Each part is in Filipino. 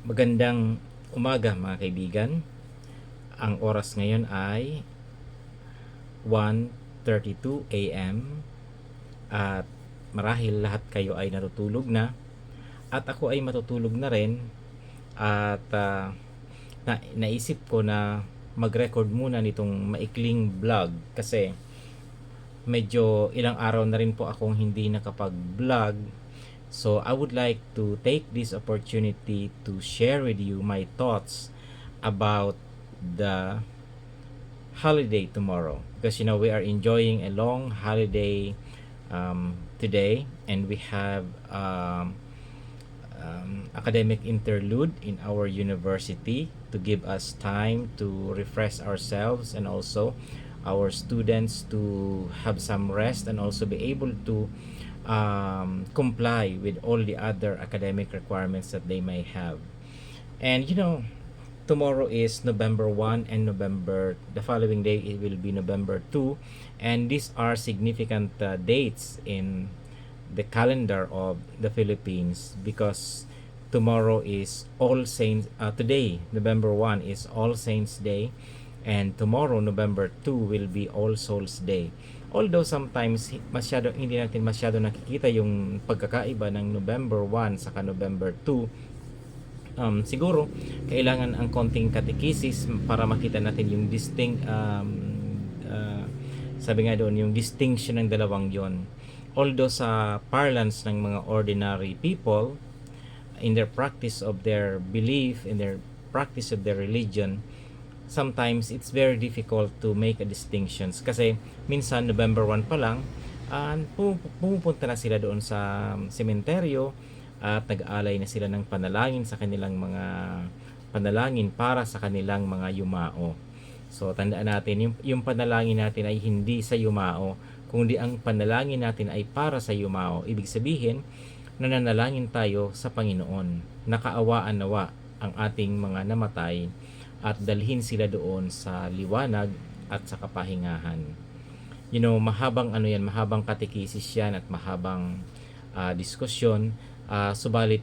Magandang umaga mga kaibigan. Ang oras ngayon ay 1:32 AM at marahil lahat kayo ay natutulog na at ako ay matutulog na rin at naisip ko na mag-record muna nitong maikling vlog kasi medyo ilang araw na rin po akong hindi nakapag-vlog. So I would like to take this opportunity to share with you my thoughts about the holiday tomorrow, because we are enjoying a long holiday today, and we have academic interlude in our university to give us time to refresh ourselves and also our students to have some rest and also be able to comply with all the other academic requirements that they may have. And tomorrow is November 1 and the following day it will be November 2, and these are significant dates in the calendar of the Philippines because tomorrow is All Saints, today November 1 is All Saints Day, and tomorrow November 2 will be All Souls Day. Although sometimes hindi natin masyado nakikita yung pagkakaiba ng November 1 saka November 2, siguro kailangan ang konting catechesis para makita natin yung sabi nga doon, yung distinction ng dalawang yon. Although sa parlance ng mga ordinary people, in their practice of their belief, in their practice of their religion, sometimes it's very difficult to make a distinctions kasi minsan November 1 pa lang pumupunta na sila doon sa sementeryo at nag-aalay na sila ng panalangin sa kanilang mga panalangin para sa kanilang mga yumao. So tandaan natin, yung panalangin natin ay hindi sa yumao, kundi ang panalangin natin ay para sa yumao. Ibig sabihin, nananalangin tayo sa Panginoon, nakaawaan nawa ang ating mga namatay at dalhin sila doon sa liwanag at sa kapahingahan. Mahabang katekisis yan at mahabang diskusyon. Subalit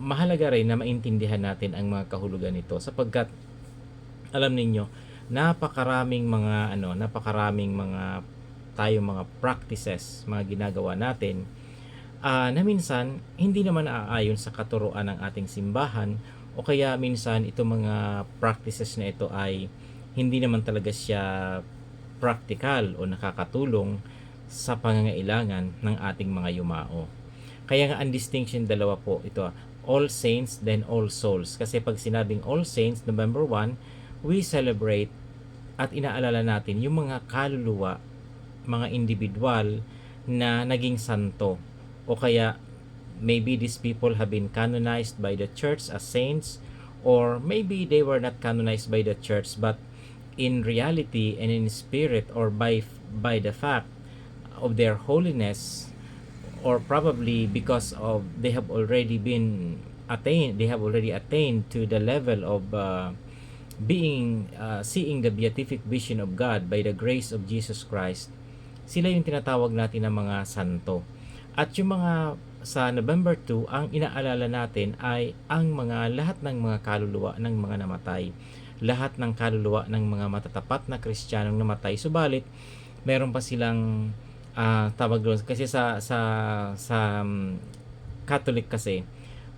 mahalaga rin na maintindihan natin ang mga kahulugan nito sapagkat alam ninyo, napakaraming mga mga practices, mga ginagawa natin na minsan hindi naman naaayon sa katuruan ng ating simbahan, o kaya minsan itong mga practices na ito ay hindi naman talaga siya practical o nakakatulong sa pangangailangan ng ating mga yumao. Kaya nga ang distinction dalawa po ito, All Saints then All Souls. Kasi pag sinabing All Saints, November 1, we celebrate at inaalala natin yung mga kaluluwa, mga individual na naging santo, o kaya maybe these people have been canonized by the church as saints, or maybe they were not canonized by the church, but in reality and in spirit, or by the fact of their holiness, or probably because of they have already attained to the level of seeing the beatific vision of God by the grace of Jesus Christ. Sila yung tinatawag natin na mga santo. At yung mga sa November 2, ang inaalala natin ay ang lahat ng mga kaluluwa ng mga namatay. Lahat ng kaluluwa ng mga matatapat na Kristiyanong namatay. Subalit, meron pa silang tawag doon kasi sa Catholic kasi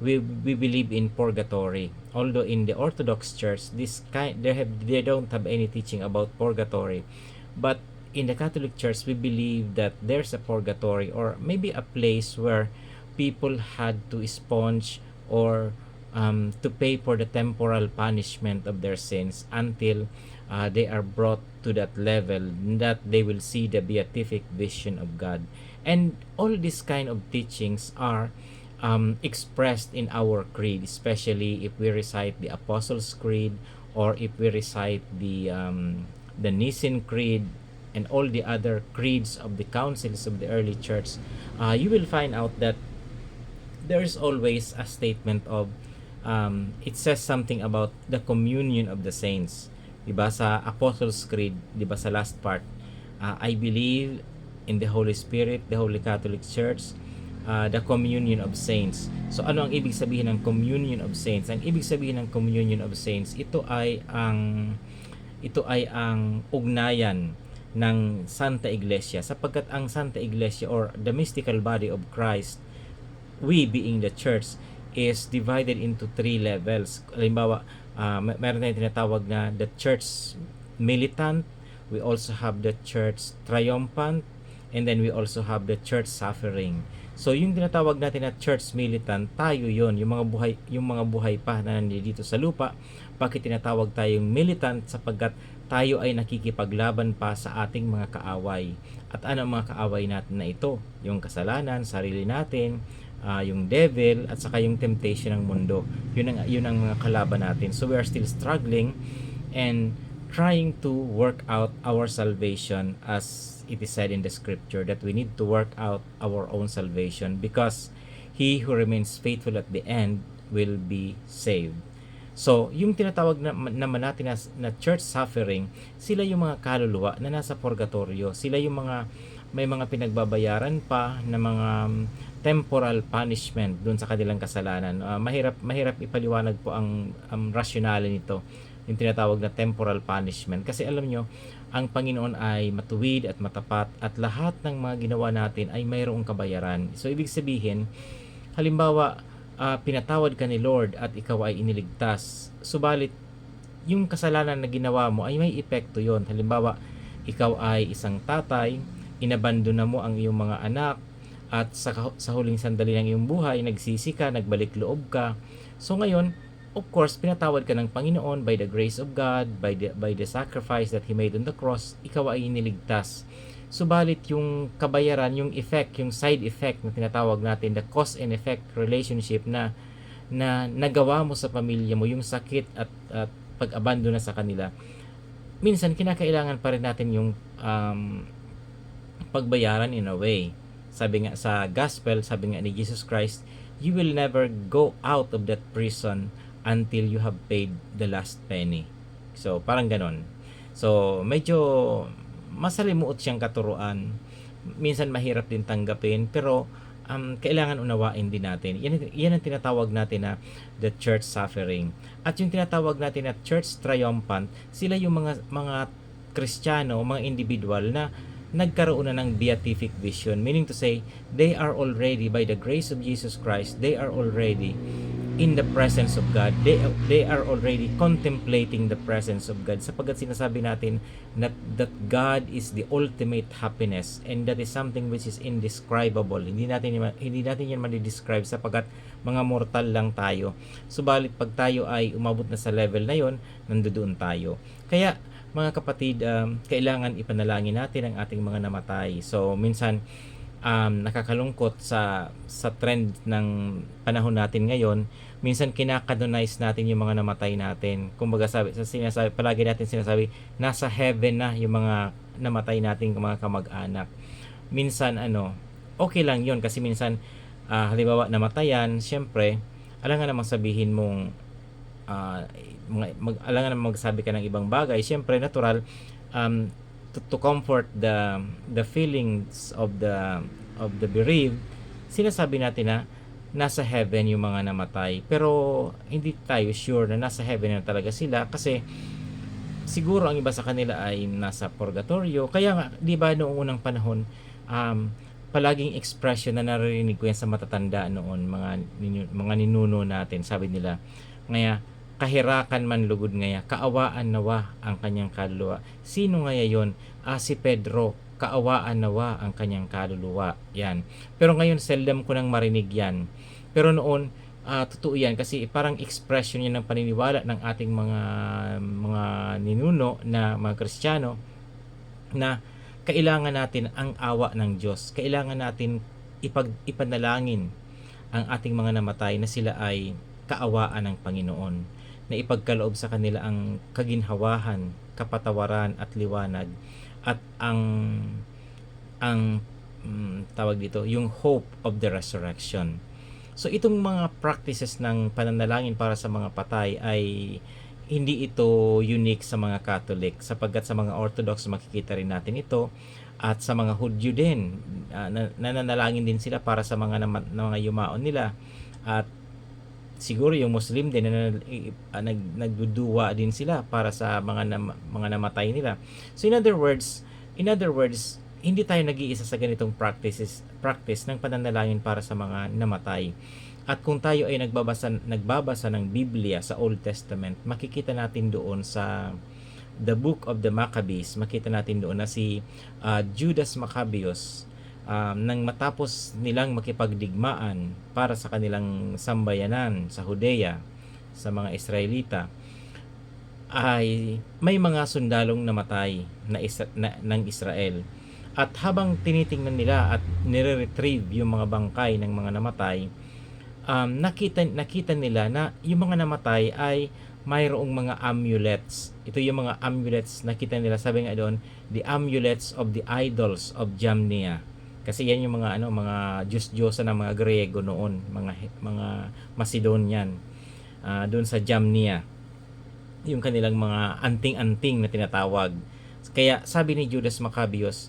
we believe in purgatory. Although in the Orthodox Church, they don't have any teaching about purgatory. But in the Catholic Church, we believe that there's a purgatory, or maybe a place where people had to expunge or to pay for the temporal punishment of their sins until they are brought to that level that they will see the beatific vision of God. And all these kind of teachings are expressed in our creed, especially if we recite the Apostles' Creed, or if we recite the Nicene Creed, and all the other creeds of the councils of the early church. You will find out that there is always a statement of it says something about the communion of the saints. Diba sa Apostles' Creed, diba sa last part, I believe in the Holy Spirit, the Holy Catholic Church, the communion of saints. So ano ang ibig sabihin ng communion of saints? Ang ibig sabihin ng communion of saints, ito ay ang ugnayan ng Santa Iglesia, sapagkat ang Santa Iglesia or the mystical body of Christ, we being the church, is divided into 3 levels. Halimbawa, meron tayong tinatawag na the church militant, we also have the church triumphant, and then we also have the church suffering. So yung tinatawag natin na church militant, tayo yon, yung mga buhay pa na nandito sa lupa. Bakit tinatawag tayong militant? Sapagkat tayo ay nakikipaglaban pa sa ating mga kaaway. At ano ang mga kaaway natin na ito? Yung kasalanan, sarili natin, yung devil, at saka yung temptation ng mundo. Yun ang mga kalaban natin. So we are still struggling and trying to work out our salvation, as it is said in the scripture that we need to work out our own salvation, because he who remains faithful at the end will be saved. So, yung tinatawag naman natin na church suffering, sila yung mga kaluluwa na nasa purgatorio. Sila yung may mga pinagbabayaran pa na mga temporal punishment dun sa kanilang kasalanan. Mahirap ipaliwanag po ang rationale nito, yung tinatawag na temporal punishment. Kasi alam nyo, ang Panginoon ay matuwid at matapat, at lahat ng mga ginawa natin ay mayroong kabayaran. So, ibig sabihin, halimbawa, pinatawad ka ni Lord at ikaw ay iniligtas. Subalit, yung kasalanan na ginawa mo ay may epekto yon. Halimbawa, ikaw ay isang tatay, inabandona mo ang iyong mga anak, at sa huling sandali ng iyong buhay, nagsisi ka, nagbalik loob ka. So ngayon, of course, pinatawad ka ng Panginoon by the grace of God, by the sacrifice that He made on the cross, ikaw ay iniligtas. Subalit yung kabayaran, yung effect, yung side effect na tinatawag natin, the cause and effect relationship na nagawa mo sa pamilya mo, yung sakit at pag-abandon na sa kanila, minsan kinakailangan pa rin natin yung pagbayaran in a way. Sabi nga sa gospel, sabi nga ni Jesus Christ, you will never go out of that prison until you have paid the last penny. So parang ganon. So medyo masalimuot siyang katuruan. Minsan mahirap din tanggapin, pero kailangan unawain din natin. Yan ang tinatawag natin na the church suffering. At yung tinatawag natin na church triumphant, sila yung mga Kristiyano, mga individual na nagkaroon na ng beatific vision. Meaning to say, they are already, by the grace of Jesus Christ, they are already in the presence of God. They are already contemplating the presence of God, sapagkat sinasabi natin that God is the ultimate happiness, and that is something which is indescribable. Hindi natin yan ma-describe sapagkat mga mortal lang tayo. Subalit pag tayo ay umabot na sa level na yon, nandoon tayo. Kaya mga kapatid, kailangan ipanalangin natin ang ating mga namatay. So minsan nakakalungkot sa trend ng panahon natin ngayon. Minsan kinakanonize natin yung mga namatay natin. Kumbaga palagi natin sinasabi, nasa heaven na yung mga namatay nating mga kamag-anak. Minsan okay lang yon, kasi minsan halimbawa namatayan, syempre alangan namang sabihin mong alangan namang magsabi ka ng ibang bagay. Syempre natural, to comfort the feelings of the bereaved, sinasabi natin na nasa heaven yung mga namatay. Pero hindi tayo sure na nasa heaven na talaga sila, kasi siguro ang iba sa kanila ay nasa purgatorio. Kaya nga, di ba noong unang panahon, palaging expression na narinig ko yan sa matatanda noon, mga ninuno natin, sabi nila, ngaya, kahirakan man lugod ngaya, kaawaan nawa ang kanyang kaluluwa. Sino ngaya yon? Si Pedro, kaawaan nawa ang kanyang kaluluwa. Yan. Pero ngayon, seldom ko nang marinig yan. Pero noon, totoo yan, kasi parang expression yan ng paniniwala ng ating mga ninuno na mga Kristiyano, na kailangan natin ang awa ng Diyos. Kailangan natin ipanalangin ang ating mga namatay na sila ay kaawaan ng Panginoon, na ipagkaloob sa kanila ang kaginhawahan, kapatawaran at liwanag, at ang tawag dito, yung hope of the resurrection. So itong mga practices ng pananalangin para sa mga patay ay hindi ito unique sa mga Catholic, sapagkat sa mga Orthodox makikita rin natin ito, at sa mga Hudyo din, nananalangin din sila para sa mga yumaon nila, at siguro yung Muslim din nagduduwa din sila para sa mga namatay nila. So in other words, hindi tayo nag-iisa sa ganitong practice ng pananalangin para sa mga namatay. At kung tayo ay nagbabasa ng Biblia sa Old Testament, makikita natin doon sa the book of the Maccabees, makita natin doon na si Judas Maccabeus, nang matapos nilang makipagdigmaan para sa kanilang sambayanan sa Judea, sa mga Israelita, ay may mga sundalong namatay ng Israel. At habang tinitingnan nila at nire-retrieve yung mga bangkay ng mga namatay, nakita nila na yung mga namatay ay mayroong mga amulets. Ito yung mga amulets, nakita nila, sabi nga doon, the amulets of the idols of Jamnia. Kasi yan yung mga Diyos-Diyosa ng mga Griego noon, mga Macedonian, doon sa Jamnia, yung kanilang mga anting-anting na tinatawag. Kaya sabi ni Judas Maccabeus,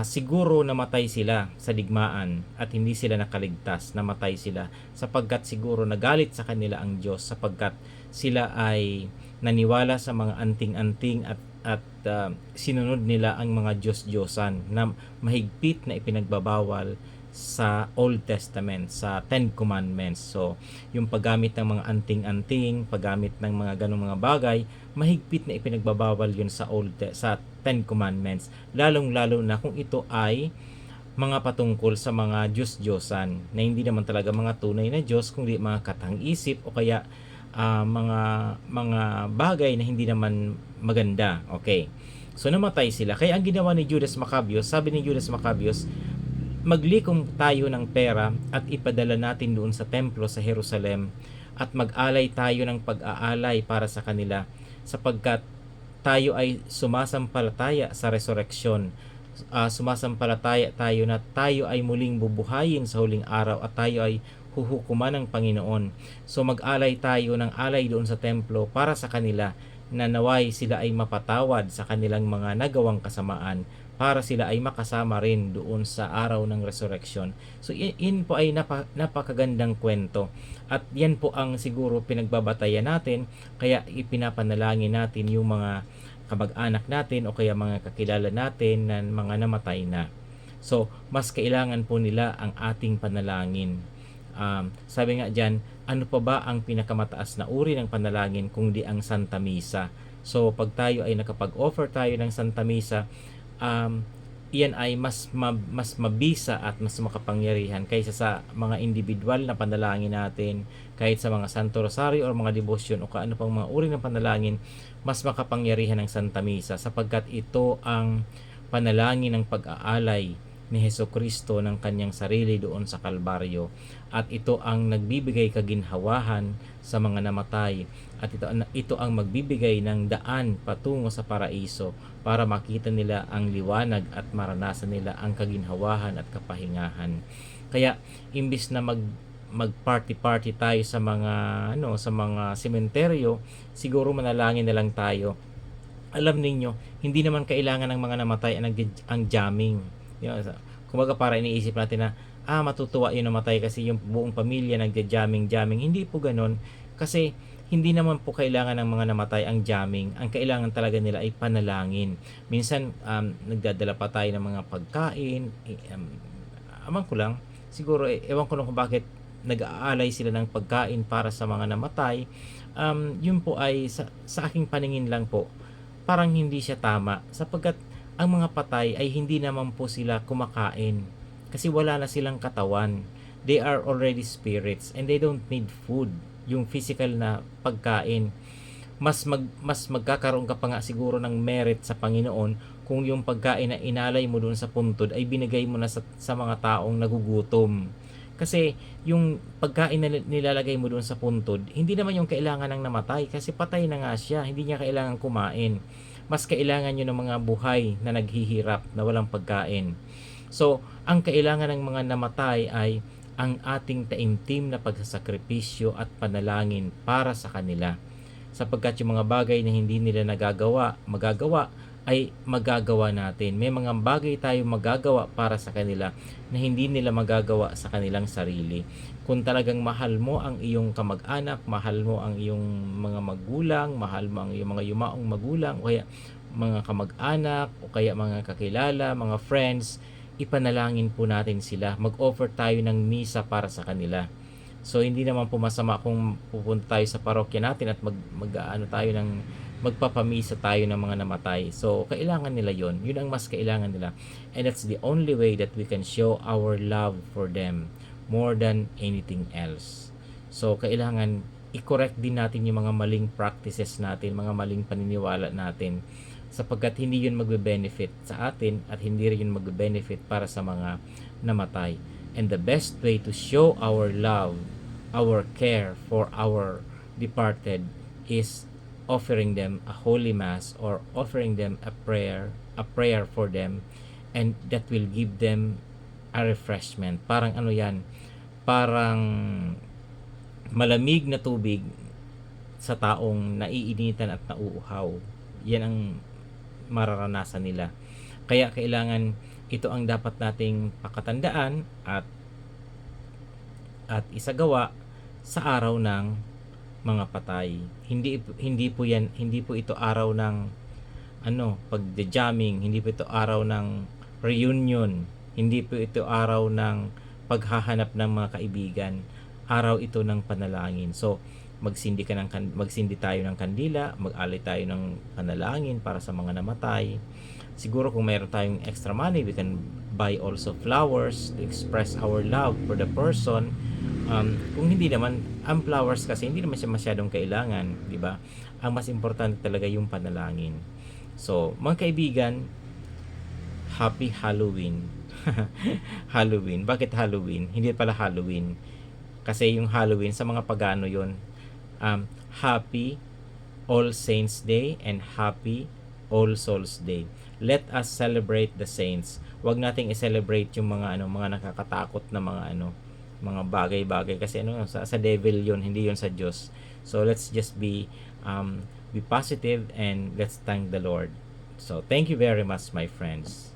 siguro namatay sila sa digmaan at hindi sila nakaligtas, namatay sila sapagkat siguro nagalit sa kanila ang Diyos, sapagkat sila ay naniwala sa mga anting-anting at sinunod nila ang mga Diyos-Diyosan na mahigpit na ipinagbabawal sa Old Testament, sa Ten Commandments. So, yung paggamit ng mga anting-anting, paggamit ng mga ganong mga bagay, mahigpit na ipinagbabawal yun sa Ten Commandments. Lalong-lalo na kung ito ay mga patungkol sa mga Diyos-Diyosan na hindi naman talaga mga tunay na Diyos, kundi mga katang-isip o kaya mga bagay na hindi naman maganda. Okay. So namatay sila. Kaya ang ginawa ni Judas Maccabeus, sabi ni Judas Maccabeus, maglikom tayo ng pera at ipadala natin doon sa templo sa Jerusalem at mag-alay tayo ng pag-aalay para sa kanila, sapagkat tayo ay sumasampalataya sa resurrection. Sumasampalataya tayo na tayo ay muling bubuhayin sa huling araw at tayo ay huhukuman ng Panginoon. So mag-alay tayo ng alay doon sa templo para sa kanila, na naway sila ay mapatawad sa kanilang mga nagawang kasamaan, para sila ay makasama rin doon sa araw ng resurrection. So yun po ay napakagandang kwento, at yan po ang siguro pinagbabatayan natin, kaya ipinapanalangin natin yung mga kamag-anak natin o kaya mga kakilala natin na mga namatay na. So mas kailangan po nila ang ating panalangin. Sabi nga dyan, ano pa ba ang pinakamataas na uri ng panalangin kundi ang Santa Misa? So pag tayo ay nakapag-offer tayo ng Santa Misa, iyan ay mas mabisa at mas makapangyarihan kaysa sa mga individual na panalangin natin, kahit sa mga Santo Rosario o mga devotion o kaano pang mga uri ng panalangin. Mas makapangyarihan ng Santa Misa sapagkat ito ang panalangin ng pag-aalay ni Hesukristo ng kanyang sarili doon sa Kalbaryo, at ito ang nagbibigay kaginhawahan sa mga namatay, at ito ang magbibigay ng daan patungo sa paraiso para makita nila ang liwanag at maranasan nila ang kaginhawahan at kapahingahan. Kaya imbis na mag-party tayo sa mga sementeryo, siguro manalangin na lang tayo. Alam ninyo, hindi naman kailangan ng mga namatay ang jamming. Kumbaga para iniisip natin na matutuwa yung namatay kasi yung buong pamilya nagja-jamming. Hindi po ganon, kasi hindi naman po kailangan ng mga namatay ang jamming. Ang kailangan talaga nila ay panalangin. Minsan nagdadala pa tayo ng mga pagkain, ewan ko lang kung bakit nag-aalay sila ng pagkain para sa mga namatay. Yun po ay sa aking paningin lang po, parang hindi siya tama, sapagkat ang mga patay ay hindi naman po sila kumakain kasi wala na silang katawan. They are already spirits and they don't need food, yung physical na pagkain. Mas magkakaroon ka pa nga siguro ng merit sa Panginoon kung yung pagkain na inalay mo doon sa puntod ay binigay mo na sa mga taong nagugutom. Kasi yung pagkain na nilalagay mo doon sa puntod, hindi naman yung kailangan ng namatay kasi patay na nga siya, hindi niya kailangan kumain. Mas kailangan nyo ng mga buhay na naghihirap na walang pagkain. So, ang kailangan ng mga namatay ay ang ating taimtim na pagsasakripisyo at panalangin para sa kanila. sapagkat yung mga bagay na hindi nila magagawa ay magagawa natin. May mga bagay tayo magagawa para sa kanila na hindi nila magagawa sa kanilang sarili. Kung talagang mahal mo ang iyong kamag-anak, mahal mo ang iyong mga magulang, mahal mo ang iyong mga yumaong magulang, o kaya mga kamag-anak, o kaya mga kakilala, mga friends, ipanalangin po natin sila. Mag-offer tayo ng misa para sa kanila. So hindi naman po masama kung pupunta tayo sa parokya natin at magpapamisa tayo ng mga namatay. So kailangan nila yon. Yun ang mas kailangan nila. And that's the only way that we can show our love for them more than anything else. So kailangan i-correct din natin yung mga maling practices natin, mga maling paniniwala natin, sapagkat hindi yun magbe-benefit sa atin at hindi rin yun magbe-benefit para sa mga namatay. And the best way to show our love, our care for our departed is offering them a holy mass or offering them a prayer for them, and that will give them a refreshment. Parang ano yan, parang malamig na tubig sa taong naiinitan at nauuhaw. Yan ang mararanasan nila. Kaya kailangan ito ang dapat nating pakatandaan at isagawa sa araw ng mga patay. Hindi po ito araw ng pagde-jamming, hindi po ito araw ng reunion, hindi po ito araw ng paghahanap ng mga kaibigan. Araw ito ng panalangin. So magsindi tayo ng kandila, mag-alay tayo ng panalangin para sa mga namatay. Siguro kung mayroon tayong extra money, we can buy also flowers to express our love for the person. Kung hindi naman, ang flowers kasi hindi naman siya masyadong kailangan, di ba? Ang mas importante talaga yung panalangin. So, mga kaibigan, Happy Halloween. Halloween. Bakit Halloween? Hindi pala Halloween. Kasi yung Halloween, sa mga pagano yon, Happy All Saints Day and Happy All Souls Day. Let us celebrate the saints. Huwag nating i-celebrate yung mga mga nakakatakot na mga bagay-bagay kasi sa devil yon, hindi yon sa Diyos. So let's just be positive and let's thank the Lord. So thank you very much, my friends.